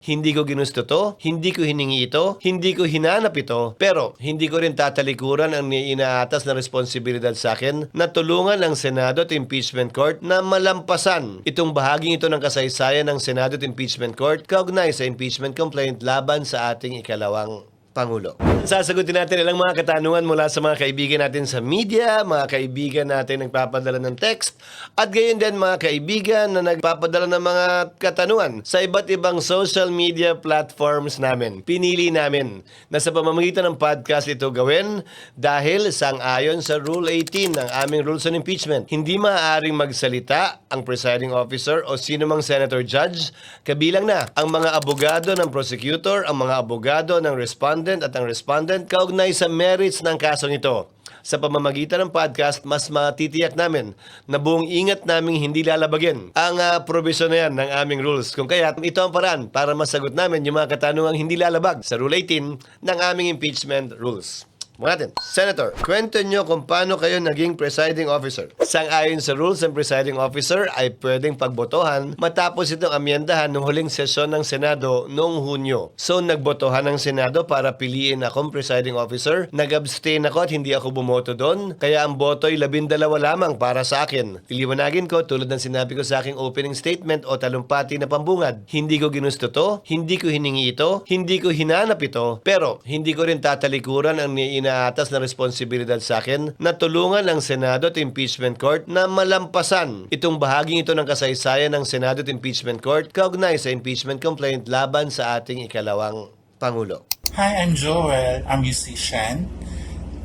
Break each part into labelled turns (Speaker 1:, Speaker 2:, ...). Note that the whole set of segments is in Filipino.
Speaker 1: Hindi ko ginusto to, hindi ko hiningi ito, hindi ko hinanap ito, pero hindi ko rin tatalikuran ang inaatas na responsibilidad sa akin na tulungan ang Senado at Impeachment Court na malampasan itong bahaging ito ng kasaysayan ng Senado at Impeachment Court kaugnay sa impeachment complaint laban sa ating ikalawang Pangulo. Sasagutin natin ilang mga katanungan mula sa mga kaibigan natin sa media, mga kaibigan natin nagpapadala ng text, at gayon din mga kaibigan na nagpapadala ng mga katanungan sa iba't ibang social media platforms namin. Pinili namin na sa pamamagitan ng podcast ito gawin dahil sang-ayon sa Rule 18 ng aming Rules on Impeachment. Hindi maaaring magsalita ang presiding officer o sino mang senator judge, kabilang na ang mga abogado ng prosecutor, ang mga abogado ng respondent at ang respondent kaugnay sa merits ng kasong ito. Sa pamamagitan ng podcast, mas matitiyak namin na buong ingat naming hindi lalabagin ang provision na yan ng aming rules. Kung kaya, ito ang paraan para masagot namin yung mga katanungang hindi lalabag sa Rule 18 ng aming impeachment rules. Natin. Senator, kwento nyo kung paano kayo naging presiding officer. Sang-ayon sa rules ng presiding officer ay pwedeng pagbotohan matapos itong amyendahan ng huling sesyon ng Senado noong Hunyo. So, nagbotohan ng Senado para piliin akong presiding officer. Nag-abstain ako at hindi ako bumoto doon. Kaya ang boto ay 12 lamang para sa akin. Iliwanagin ko tulad ng sinabi ko sa aking opening statement o talumpati na pambungad. Hindi ko ginusto to, hindi ko hiningi ito, hindi ko hinanap ito, pero hindi ko rin tatalikuran ang inaatas na responsibilidad sa akin na tulungan ang Senado at Impeachment Court na malampasan itong bahaging ito ng kasaysayan ng Senado at Impeachment Court kaugnay sa impeachment complaint laban sa ating ikalawang Pangulo.
Speaker 2: Hi, I'm Joel. I'm musician.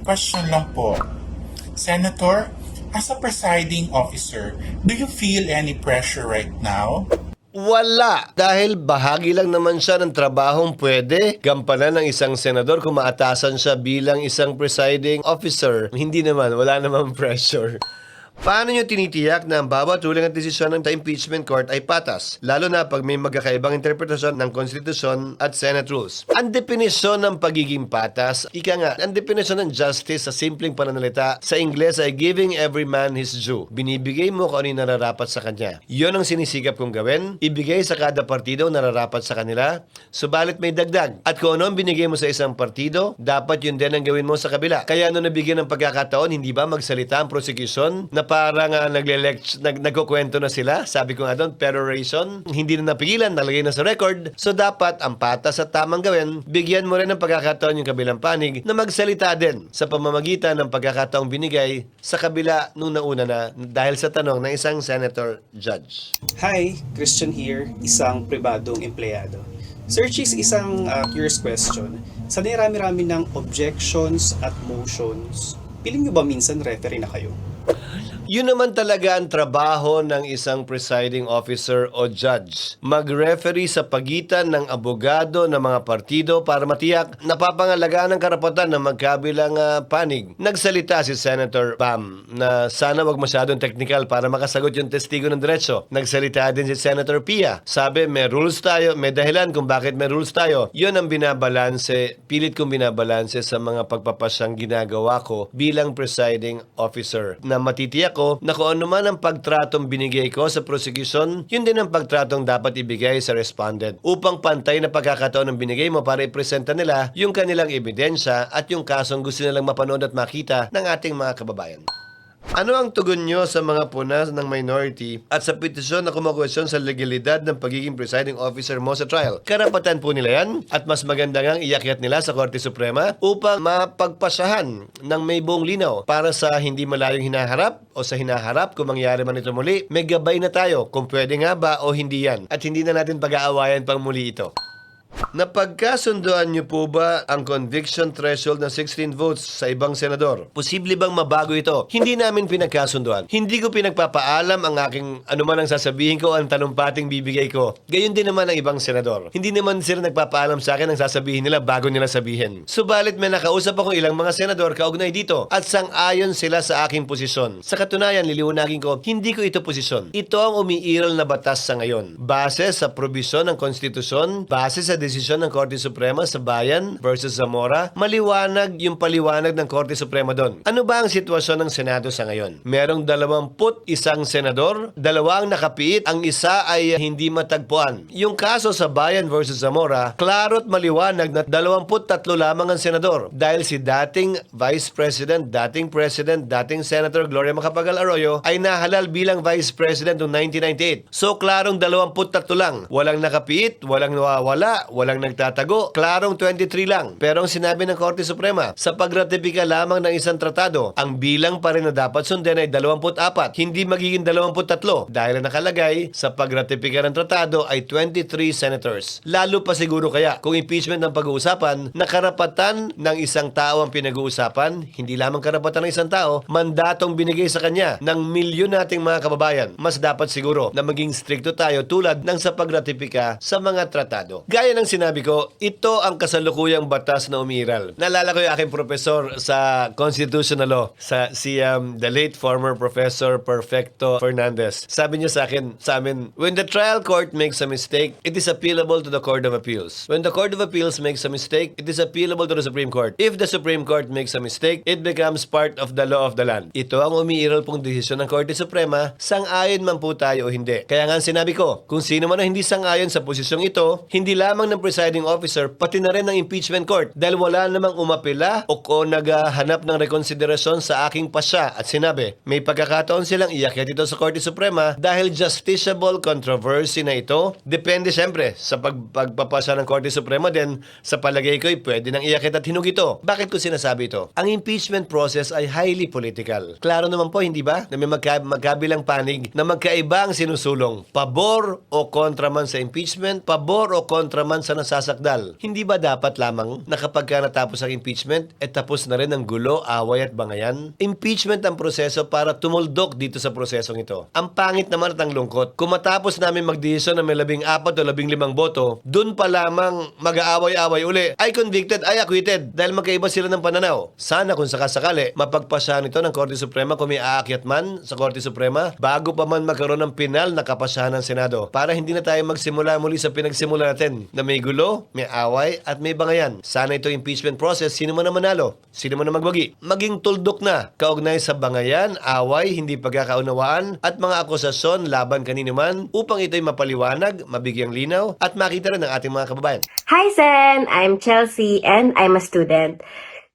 Speaker 2: Question lang po. Senator, as a presiding officer, do you feel any pressure right now?
Speaker 1: Wala. Dahil bahagi lang naman siya ng trabahong pwede gampanan ng isang senador kung maatasan siya bilang isang presiding officer. Hindi naman. Wala namang pressure. Paano nyo tinitiyak na ang bawat ruling at desisyon ng impeachment court ay patas? Lalo na pag may magkakaibang interpretasyon ng konstitusyon at Senate rules. Ang definisyon ng pagiging patas, ika nga, ang definisyon ng justice sa simpleng pananalita sa Ingles ay giving every man his due. Binibigay mo kung ano yung nararapat sa kanya. Yun ang sinisikap kong gawin. Ibigay sa kada partido nararapat sa kanila. Subalit may dagdag. At kung ano ang binigay mo sa isang partido, dapat yun din ang gawin mo sa kabila. Kaya ano nabigyan ng pagkakataon, hindi ba magsalita ang prosecution na parang nagkukwento na sila. Sabi ko nga doon, peroration. Hindi na napigilan, nalagay na sa record. So dapat, ang patas at tamang gawin, bigyan mo rin ng pagkakataon yung kabilang panig na magsalita din sa pamamagitan ng pagkakataong binigay sa kabila nung nauna na dahil sa tanong ng isang senator judge.
Speaker 3: Hi, Christian here, isang pribadong empleyado. Sir Cheese, isang curious question. Sa nirami-rami ng objections at motions, piling nyo ba minsan referee na kayo?
Speaker 1: Yun naman talaga ang trabaho ng isang presiding officer o judge. Mag-referee sa pagitan ng abogado ng mga partido para matiyak napapangalagaan ng karapatan ng magkabilang panig. Nagsalita si Senator Pam na sana wag masyadong technical para makasagot yung testigo ng diretso. Nagsalita din si Senator Pia. Sabi may rules tayo, may dahilan kung bakit may rules tayo. Yun ang binabalanse, pilit kong binabalanse sa mga pagpapasyang ginagawa ko bilang presiding officer na matitiyak ko na kung ano man ang pagtratong binigay ko sa prosecution, yun din ang pagtratong dapat ibigay sa respondent upang pantay na pagkakataon ang binigay mo para ipresenta nila yung kanilang ebidensya at yung kasong gusto nilang mapanood at makita ng ating mga kababayan. Ano ang tugon nyo sa mga punas ng minority at sa petisyon na kumukwestiyon sa legalidad ng pagiging presiding officer mo sa trial? Karapatan po nila yan at mas maganda ngang iakyat nila sa Korte Suprema upang mapagpasahan ng may buong linaw para sa hindi malayong hinaharap o sa hinaharap kung mangyari man ito muli. May gabay na tayo kung pwede nga ba o hindi yan at hindi na natin pag-aawayan pang muli ito. Napagkasunduan niyo po ba ang conviction threshold na 16 votes sa ibang senador? Posible bang mabago ito? Hindi namin pinagkasunduan. Hindi ko pinagpapaalam ang aking anuman ang sasabihin ko, ang talumpating bibigay ko. Gayon din naman ang ibang senador. Hindi naman sila nagpapaalam sa akin ang sasabihin nila bago nila sabihin. Subalit may nakausap akong ilang mga senador kaugnay dito at sang-ayon sila sa aking posisyon. Sa katunayan, liliwanagin ko, hindi ko ito posisyon. Ito ang umiiral na batas sa ngayon. Base sa probisyon ng konstitusyon, base sa desisyon desisyon ng Korte Suprema sa Bayan versus Zamora, maliwanag yung paliwanag ng Korte Suprema doon. Ano ba ang sitwasyon ng Senado sa ngayon? Merong 21 senador, 2 ang nakapiit, ang isa ay hindi matagpuan. Yung kaso sa Bayan versus Zamora, klaro't maliwanag na 23 lamang ang senador dahil si dating Vice President, dating President, dating Senator Gloria Macapagal Arroyo ay nahalal bilang Vice President noong 1998. So klarong 23 lang. Walang nakapiit, walang nawawala, walang nagtatago. Klarong 23 lang. Pero ang sinabi ng Korte Suprema, sa pagratipika lamang ng isang tratado, ang bilang pa rin na dapat sundin ay 24. Hindi magiging 23 dahil ang nakalagay sa pagratipika ng tratado ay 23 senators. Lalo pa siguro kaya kung impeachment ang pag-uusapan, na karapatan ng isang tao ang pinag-uusapan, hindi lamang karapatan ng isang tao, mandatong binigay sa kanya ng milyon nating mga kababayan. Mas dapat siguro na maging stricto tayo tulad ng sa pagratipika sa mga tratado. Gaya ng sinabi ko, ito ang kasalukuyang batas na umiiral. Naalala ko yung aking professor sa constitutional law, the late former Professor Perfecto Fernandez. Sabi niya sa amin, when the trial court makes a mistake, it is appealable to the Court of Appeals. When the Court of Appeals makes a mistake, it is appealable to the Supreme Court. If the Supreme Court makes a mistake, it becomes part of the law of the land. Ito ang umiiral pong desisyon ng Korte Suprema, sang-ayon man po tayo o hindi. Kaya nga sinabi ko, kung sino man ang hindi sang-ayon sa posisyong ito, hindi lamang ng presiding officer, pati na rin ng impeachment court. Dahil wala namang umapila o naghahanap ng rekonsiderasyon sa aking pasya at sinabi, may pagkakataon silang iakyat ito sa Korte Suprema dahil justiciable controversy na ito. Depende siyempre sa pagpapasa ng Korte Suprema din, sa palagay ko, pwede nang iakyat at hinug ito. Bakit ko sinasabi ito? Ang impeachment process ay highly political. Klaro naman po, hindi ba? Na may magkabilang panig na magkaiba ang sinusulong. Pabor o kontra man sa impeachment, pabor o kontra man sa nasasakdal. Hindi ba dapat lamang na kapag natapos ang impeachment, tapos na rin ang gulo, away at bangayan? Impeachment ang proseso para tumuldok dito sa prosesong ito. Ang pangit naman at ang lungkot, kung matapos namin magdesisyon na may 14 o 15 boto, dun pa lamang mag-aaway-away uli. Ay convicted, ay acquitted dahil magkaiba sila ng pananaw. Sana kung sakasakali, mapagpasahan ito ng Korte Suprema kung may aakyat man sa Korte Suprema bago pa man magkaroon ng pinal na kapasahan ng Senado para hindi na tayo magsimula muli sa pinagsimula natin na may gulo, may away at may bangayan. Sana ito impeachment process, sino man na manalo, sino man na magwagi, maging tuldok na kaugnay sa bangayan, away, hindi pagkakaunawaan at mga akusasyon laban kanino man upang ito'y mapaliwanag, mabigyang linaw at makita rin ng ating mga kababayan.
Speaker 4: Hi Sen! I'm Chelsea and I'm a student.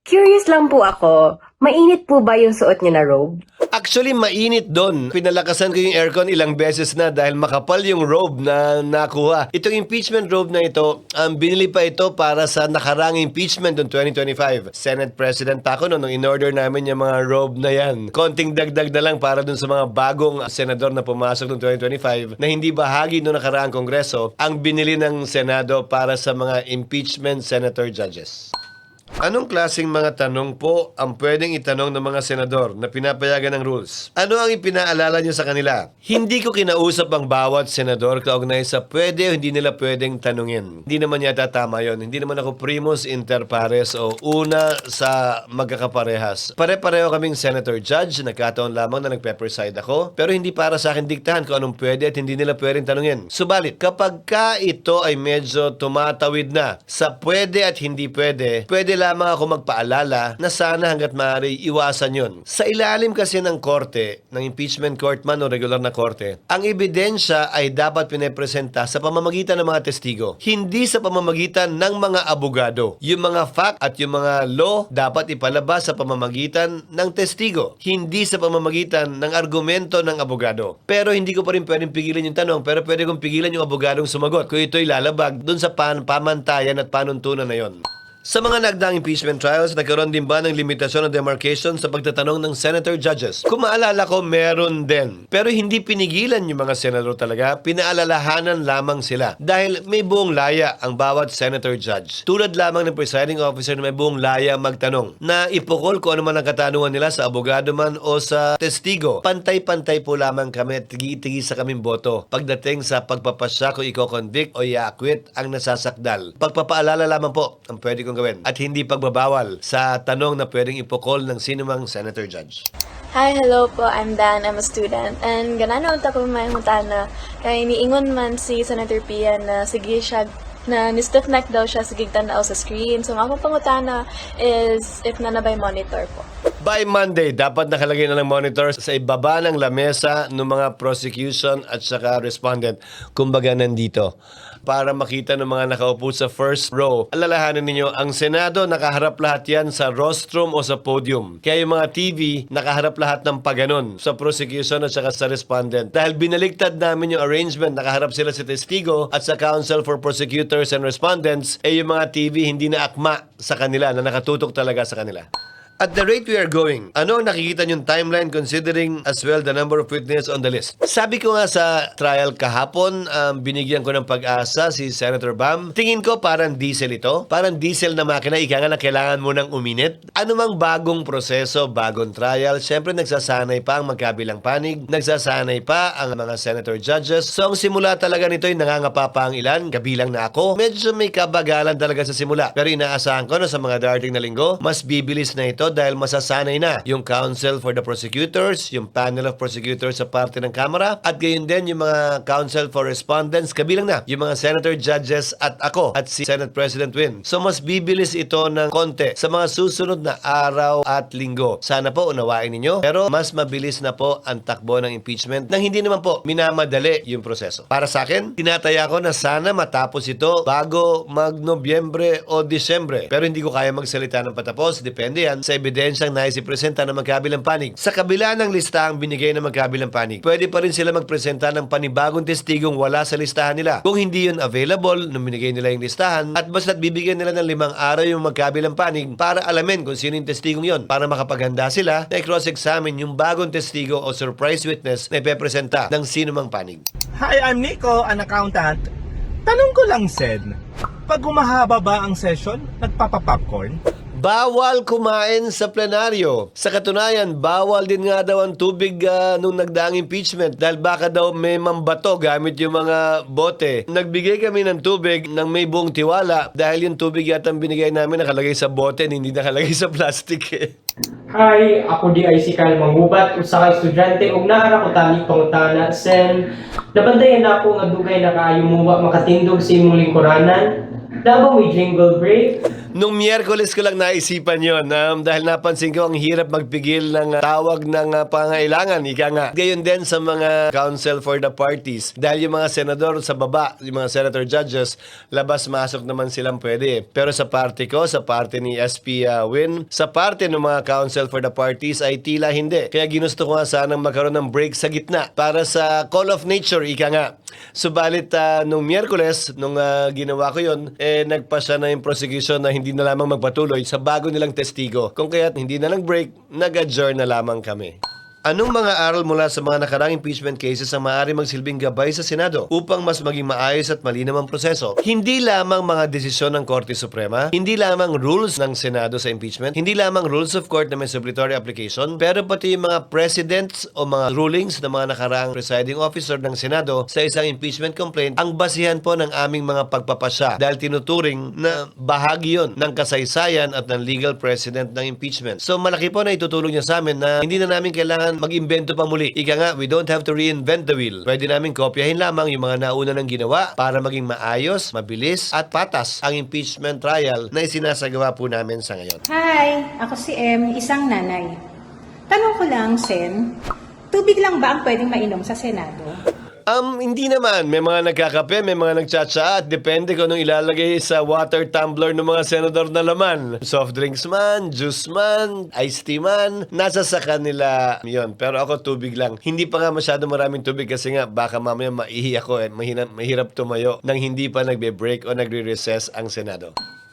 Speaker 4: Curious lang po ako, mainit po ba yung suot niyo na robe?
Speaker 1: Actually, mainit doon. Pinalakasan ko yung aircon ilang beses na dahil makapal yung robe na nakuha. Itong impeachment robe na ito, binili pa ito para sa nakarang impeachment noong 2025. Senate President pa ako nung in-order namin yung mga robe na yan. Konting dagdag na lang para dun sa mga bagong senador na pumasok noong 2025 na hindi bahagi noong nakaraang kongreso ang binili ng Senado para sa mga impeachment senator judges. Anong klaseng mga tanong po ang pwedeng itanong ng mga senador na pinapayagan ng rules? Ano ang ipinaalala niyo sa kanila? Hindi ko kinausap ang bawat senador kaugnay sa pwede o hindi nila pwedeng tanungin. Hindi naman yata tama yon. Hindi naman ako primus inter pares o una sa magkakaparehas. Pare-pareho kaming senator judge, nagkataon lamang na nagpe-preside ako, pero hindi para sa akin diktahan kung anong pwede at hindi nila pwedeng tanungin. Subalit, kapag ito ay medyo tumatawid na sa pwede at hindi pwede, pwede lamang ako magpaalala na sana hanggat maaari iwasan yun. Sa ilalim kasi ng korte, ng impeachment court man o regular na korte, ang ebidensya ay dapat pinepresenta sa pamamagitan ng mga testigo, hindi sa pamamagitan ng mga abogado. Yung mga fact at yung mga law dapat ipalabas sa pamamagitan ng testigo, hindi sa pamamagitan ng argumento ng abogado. Pero hindi ko pa rin pwedeng pigilan yung tanong, pero pwede kong pigilan yung abogadong sumagot kung ito'y lalabag dun sa pamantayan at panuntunan na yon. Sa mga nagdaang impeachment trials, nagkaroon din ba ng limitasyon o demarcation sa pagtatanong ng senator judges? Kung maalala ko, meron din. Pero hindi pinigilan yung mga senador talaga, pinaalalahanan lamang sila. Dahil may buong laya ang bawat senator judge. Tulad lamang ng presiding officer na may buong laya magtanong, na ipukol kung ano man ang katanungan nila sa abogado man o sa testigo. Pantay-pantay po lamang kami at tigi-tigi sa kaming boto pagdating sa pagpapasya kung i-convict o i-acquit ang nasasakdal. Pagpapaalala lamang po ang pwede kong gawin at hindi pagbabawal sa tanong na pwedeng ipukol ng sinumang senator judge.
Speaker 5: Hi, hello po. I'm Dan. I'm a student. And ganano ako may hutana kay niingon man si Senator Pia na sige siya na ni-stiff neck daw siya sa gigtanaw sa screen. So, ang pangutana is if nanabay monitor po.
Speaker 1: By Monday, dapat nakalagay na ng monitor sa ibaba ng lamesa ng mga prosecution at saka respondent. Kumbaga nandito. Para makita ng mga nakaupo sa first row. Alalahanin ninyo, ang Senado nakaharap lahat yan sa rostrum o sa podium. Kaya yung mga TV, nakaharap lahat ng paganon sa prosecution at saka sa respondent. Dahil binaliktad namin yung arrangement, nakaharap sila sa testigo at sa Council for Prosecutors and Respondents, yung mga TV hindi na akma sa kanila, na nakatutok talaga sa kanila. At the rate we are going, ano ang nakikita niyong timeline considering as well the number of witnesses on the list? Sabi ko nga sa trial kahapon, binigyan ko ng pag-asa si Senator Bam. Tingin ko parang diesel ito. Parang diesel na makina, ika nga na kailangan mo ng uminit. Ano mang bagong proseso, bagong trial, syempre nagsasanay pa ang magkabilang panig, nagsasanay pa ang mga senator judges. So ang simula talaga nito ay nangangapa pa ang ilan, kabilang na ako. Medyo may kabagalan talaga sa simula. Pero inaasahan ko na sa mga darating na linggo, mas bibilis na ito dahil masasanay na yung Council for the Prosecutors, yung panel of prosecutors sa parte ng Kamara, at gayon din yung mga Council for Respondents, kabilang na yung mga senator judges at ako at si Senate President Win. So mas bibilis ito ng konti sa mga susunod na araw at linggo. Sana po unawain ninyo, pero mas mabilis na po ang takbo ng impeachment nang hindi naman po minamadali yung proseso. Para sa akin, tinataya ko na sana matapos ito bago mag-Nobyembre o Disyembre. Pero hindi ko kaya magsalita ng patapos, depende yan sa ebidensyang naisipresenta ng magkabilang panig. Sa kabila ng listahang binigay ng magkabilang panig, pwede pa rin sila magpresenta ng panibagong testigong wala sa listahan nila. Kung hindi yun available nung binigay nila yung listahan, at basta't bibigyan nila ng 5 araw yung magkabilang panig para alamin kung sino yung testigong yon, para makapaghanda sila na i-cross-examine yung bagong testigo o surprise witness na ipepresenta ng sino mang panig.
Speaker 6: Hi, I'm Nico, an accountant. Tanong ko lang, Sen, pag humahaba ba ang session, nagpapa-popcorn?
Speaker 1: Bawal kumain sa plenaryo. Sa katunayan, bawal din nga daw ang tubig nung nagdaang impeachment dahil baka daw may mambato gamit yung mga bote. Nagbigay kami ng tubig ng may buong tiwala dahil yung tubig yata ang binigay namin nakalagay sa bote, hindi nakalagay sa plastic eh.
Speaker 7: Hi, ako di ay si Kyle Mangubat, usa ka estudyante ug naara ko tani pangutana sen. Nabandayan na ako nga dugay na kaayo muwa makatindog sa imong lingkuranan. Daw may jingle break?
Speaker 1: Nung Miyerkules ko lang naisipan yon dahil napansin ko ang hirap magpigil ng tawag ng pangailangan. Ika nga. Gayon din sa mga council for the parties. Dahil yung mga senador sa baba, yung mga senator judges, labas-masok naman silang pwede. Pero sa party ko, sa party ni SP Win, sa party ng mga council for the parties ay tila hindi. Kaya ginusto ko nga sanang magkaroon ng break sa gitna para sa call of nature, ika nga. Subalit nung Miyerkules, nung ginawa ko yon, nagpasya na yung prosecution na hindi na lamang magpatuloy sa bago nilang testigo. Kung kaya't hindi na lang break, nag-adjourn na lamang kami. Anong mga aral mula sa mga nakarang impeachment cases ang maaari magsilbing gabay sa Senado upang mas maging maayos at malinaw ang proseso? Hindi lamang mga desisyon ng Korte Suprema, hindi lamang rules ng Senado sa impeachment, hindi lamang rules of court na may subletory application, pero pati yung mga precedents o mga rulings ng mga nakarang presiding officer ng Senado sa isang impeachment complaint ang basihan po ng aming mga pagpapasya dahil tinuturing na bahagi yon ng kasaysayan at ng legal precedent ng impeachment. So malaki po na itutulong niya sa amin na hindi na namin kailangan mag-imbento pa muli. Ika nga, we don't have to reinvent the wheel. Pwede namin kopyahin lamang yung mga nauna ng ginawa para maging maayos, mabilis, at patas ang impeachment trial na isinasagawa po namin sa ngayon.
Speaker 8: Hi, ako si M, isang nanay. Tanong ko lang, Sen, tubig lang ba ang pwedeng mainom sa Senado?
Speaker 1: Hindi naman. May mga nagkakape, may mga nagtsatsa at depende kung anong ilalagay sa water tumbler ng mga senador na laman. Soft drinks man, juice man, iced tea man, nasa sa kanila yon. Pero ako tubig lang. Hindi pa nga masyado maraming tubig kasi nga baka mamaya maihi ako mahirap tumayo nang hindi pa nagbe-break o nagre-recess ang Senado.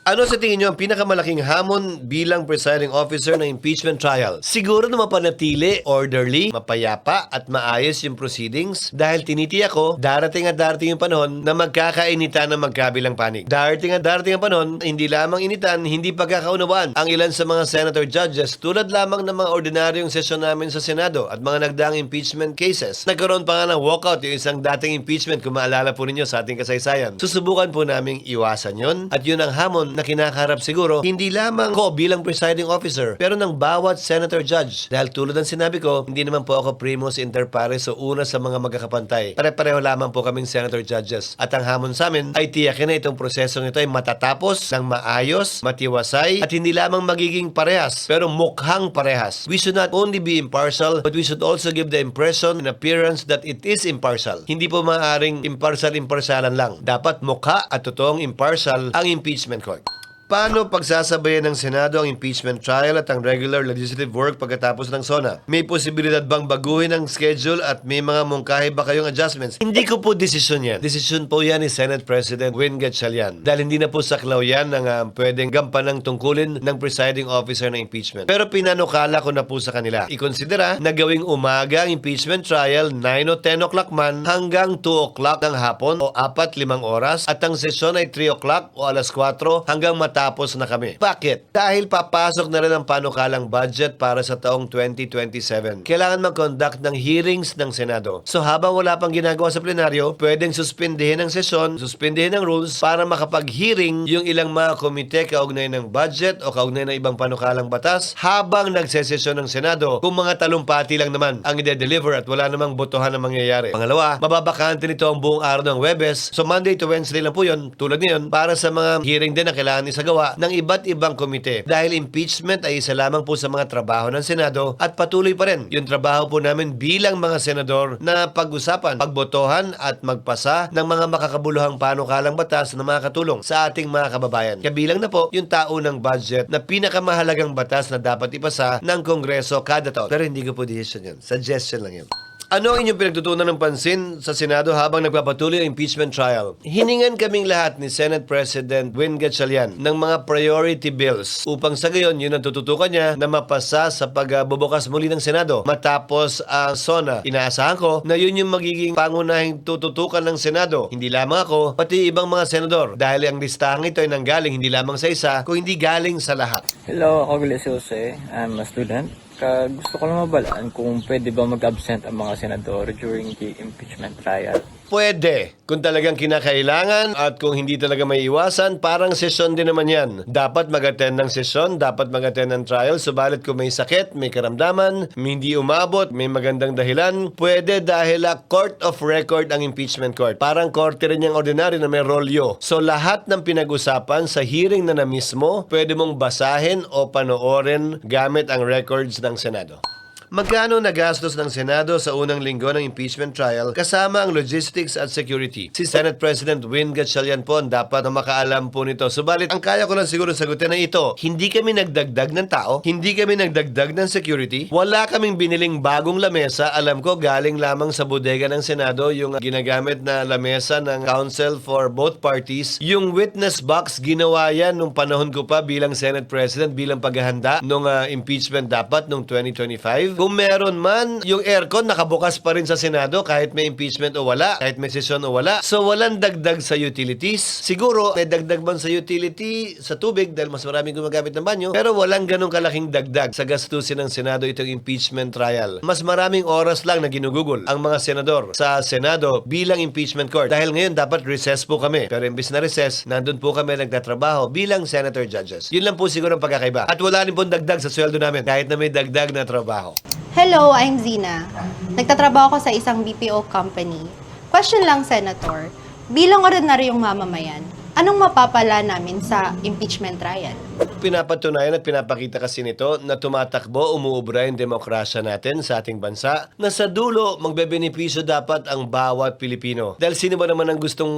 Speaker 1: Ano sa tingin nyo ang pinakamalaking hamon bilang presiding officer ng impeachment trial? Siguro na mapanatili, orderly, mapayapa at maayos yung proceedings dahil tinitiyak ko, darating yung panahon na magkakainitan ng magkabilang panig. Darating ang panahon, hindi lamang initan, hindi pagkakaunawaan ang ilan sa mga senator judges tulad lamang ng mga ordinaryong sesyon namin sa Senado at mga nagdaang impeachment cases. Nagkaroon pa nga ng walkout yung isang dating impeachment kung maalala po ninyo sa ating kasaysayan. Susubukan po naming iwasan yon at yun ang hamon na kinakaharap siguro, hindi lamang ko bilang presiding officer, pero ng bawat senator judge. Dahil tulad ng sinabi ko, hindi naman po ako primus inter pares o una sa mga magkakapantay. Pare-pareho lamang po kaming senator judges. At ang hamon sa amin ay tiyakin na itong prosesong ito ay matatapos ng maayos, matiwasay, at hindi lamang magiging parehas, pero mukhang parehas. We should not only be impartial, but we should also give the impression and appearance that it is impartial. Hindi po maaaring impartial-impartialan lang. Dapat mukha at totoong impartial ang impeachment court. Paano pagsasabayan ng Senado ang impeachment trial at ang regular legislative work pagkatapos ng SONA? May posibilidad bang baguhin ang schedule at may mga mungkahi ba kayong adjustments? Hindi ko po desisyon yan. Desisyon po yan ni Senate President Win Gatchalian. Dahil hindi na po saklaw yan ng pwedeng gampanang tungkulin ng presiding officer ng impeachment. Pero pinanukala ko na po sa kanila. Ikonsidera na gawing umaga ang impeachment trial 9 o 10 o'clock man hanggang 2 o'clock ng hapon o 4-5 oras at ang sesyon ay 3 o'clock o alas 4 hanggang matapos na kami. Bakit? Dahil papasok na rin ang panukalang budget para sa taong 2027. Kailangan mag-conduct ng hearings ng Senado. So habang wala pang ginagawa sa plenaryo, pwedeng suspindihin ang sesyon, suspindihin ang rules para makapag-hearing yung ilang mga komite kaugnay ng budget o kaugnay ng ibang panukalang batas habang nagsesesyon ng Senado kung mga talumpati lang naman ang ide-deliver at wala namang botohan na mangyayari. Pangalawa, mababakante nito ang buong araw ng Webes. So Monday to Wednesday lang po yun, tulad ngayon, para sa mga hearing din na kailangan isagawa ng iba't ibang komite. Dahil impeachment ay isa lamang po sa mga trabaho ng Senado at patuloy pa rin yung trabaho po namin bilang mga senador na pag-usapan, pagbotohan at magpasa ng mga makakabuluhang panukalang batas na makakatulong sa ating mga kababayan. Kabilang na po yung taunang budget na pinakamahalagang batas na dapat ipasa ng Kongreso kada taon. Pero hindi ko po decision yun. Suggestion lang yun. Ano ang inyong pinagtutunan ng pansin sa Senado habang nagpapatuloy ang impeachment trial? Hiningan kaming lahat ni Senate President Win Gatchalian ng mga priority bills upang sa gayon yun ang tututukan niya na mapasa sa pagbubukas muli ng Senado matapos ang SONA. Inaasahan ko na yun yung magiging pangunahing tututukan ng Senado. Hindi lamang ako, pati ibang mga senador dahil ang listahan ito ay nanggaling hindi lamang sa isa, kung hindi galing sa lahat.
Speaker 9: Hello, ako Gilles Jose. I'm a student. Gusto ko lang mabalaan kung pwede ba mag-absent ang mga senador during the impeachment trial.
Speaker 1: Pwede. Kung talagang kinakailangan at kung hindi talaga may iwasan, parang sesyon din naman yan. Dapat mag-attend ng sesyon, dapat mag-attend ng trial. Subalit kung may sakit, may karamdaman, hindi umabot, may magandang dahilan, pwede dahil court of record ang impeachment court. Parang korte rin yung ordinaryo na may rolyo. So lahat ng pinag-usapan sa hearing na mismo, pwede mong basahin o panoorin gamit ang records ng Senado. Magkano nagastos ng Senado sa unang linggo ng impeachment trial kasama ang logistics at security? Si Senate President Win Gatchalian po ang dapat na makaalam po nito. Subalit, ang kaya ko lang siguro sagutin na ito, hindi kami nagdagdag ng tao, hindi kami nagdagdag ng security, wala kaming biniling bagong lamesa. Alam ko, galing lamang sa bodega ng Senado yung ginagamit na lamesa ng counsel for both parties. Yung witness box, ginawa yan nung panahon ko pa bilang Senate President, bilang paghahanda nung impeachment dapat nung 2025. Kung meron man, yung aircon nakabukas pa rin sa Senado kahit may impeachment o wala, kahit may sesyon o wala. So walang dagdag sa utilities. Siguro may dagdag man sa utility, sa tubig dahil mas maraming gumagamit ng banyo, pero walang ganong kalaking dagdag sa gastusin ng Senado itong impeachment trial. Mas maraming oras lang na ginugugol ang mga senador sa Senado bilang impeachment court. Dahil ngayon dapat recess po kami. Pero imbis na recess, nandun po kami nagtatrabaho bilang senator judges. Yun lang po siguro ang pagkakaiba. At wala rin pong dagdag sa sweldo namin kahit na may dagdag na trabaho.
Speaker 10: Hello, I'm Zina. Nagtatrabaho ako sa isang BPO company. Question lang, Senator. Bilang ordinaryong mamamayan, anong mapapala namin sa impeachment trial?
Speaker 1: Pinapatunayan at pinapakita kasi nito na tumatakbo, umuubra yung demokrasya natin sa ating bansa, na sa dulo magbebenepisyo dapat ang bawat Pilipino. Dahil sino ba naman ang gustong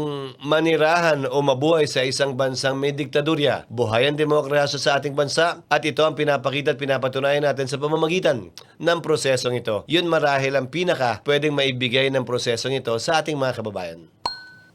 Speaker 1: manirahan o mabuhay sa isang bansang may diktadurya? Buhay ang demokrasya sa ating bansa at ito ang pinapakita at pinapatunayan natin sa pamamagitan ng prosesong ito. Yun marahil ang pinaka pwedeng maibigay ng prosesong ito sa ating mga kababayan.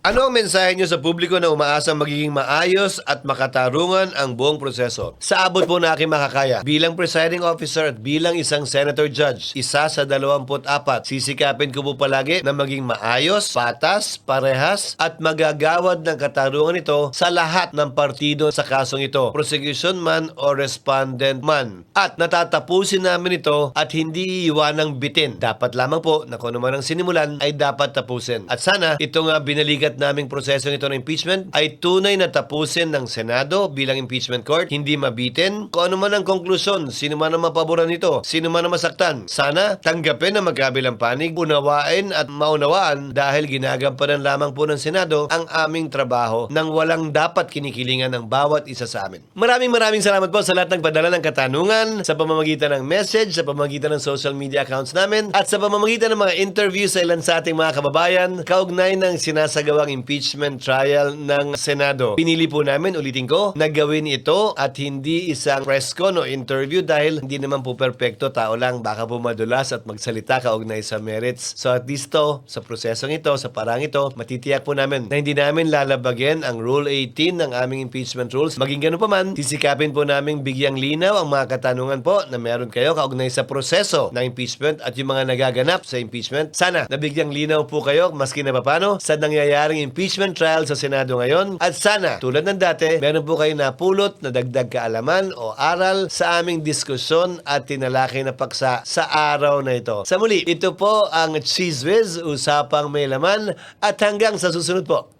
Speaker 1: Ano ang mensahe nyo sa publiko na umaasang magiging maayos at makatarungan ang buong proseso? Sa abot po na aking makakaya, bilang presiding officer at bilang isang senator judge, isa sa 24, sisikapin ko po palagi na maging maayos, patas, parehas, at magagawad ng katarungan ito sa lahat ng partido sa kasong ito, prosecution man o respondent man. At natatapusin namin ito at hindi iiwanang bitin. Dapat lamang po na kung ano man ang sinimulan ay dapat tapusin. At sana ito nga binalikat pagpapahayag naming proseso nito ng impeachment ay tunay na tapusin ng Senado bilang impeachment court, hindi mabitin. Kung ano man ang konklusyon, sino man ang mapaboran nito, sino man ang masaktan, sana tanggapin ang magkabilang panig, unawain at maunawaan dahil ginagampanan lamang po ng Senado ang aming trabaho nang walang dapat kinikilingan ng bawat isa sa amin. Maraming salamat po sa lahat ng padala ng katanungan sa pamamagitan ng message, sa pamamagitan ng social media accounts namin at sa pamamagitan ng mga interview sa ilan sa ating mga kababayan kaugnay ng sinasagawang impeachment trial ng Senado. Pinili po namin, ulitin ko, na gawin ito at hindi isang press con o interview dahil hindi naman po perpekto, tao lang, baka po madulas at magsalita kaugnay sa merits. So at least to, sa prosesong ito, sa parang ito, matitiyak po namin na hindi namin lalabagin ang Rule 18 ng aming impeachment rules. Maging ganun pa man, sisikapin po namin bigyang linaw ang mga katanungan po na meron kayo kaugnay sa proseso ng impeachment at yung mga nagaganap sa impeachment. Sana nabigyang linaw po kayo maski na papano sa nangyayaring impeachment trial sa Senado ngayon at sana tulad ng dati meron po kayo napulot na dagdag kaalaman o aral sa aming diskusyon at tinalakay na paksa sa araw na ito. Sa muli, ito po ang Cheese Whiz, usapang may laman at hanggang sa susunod po.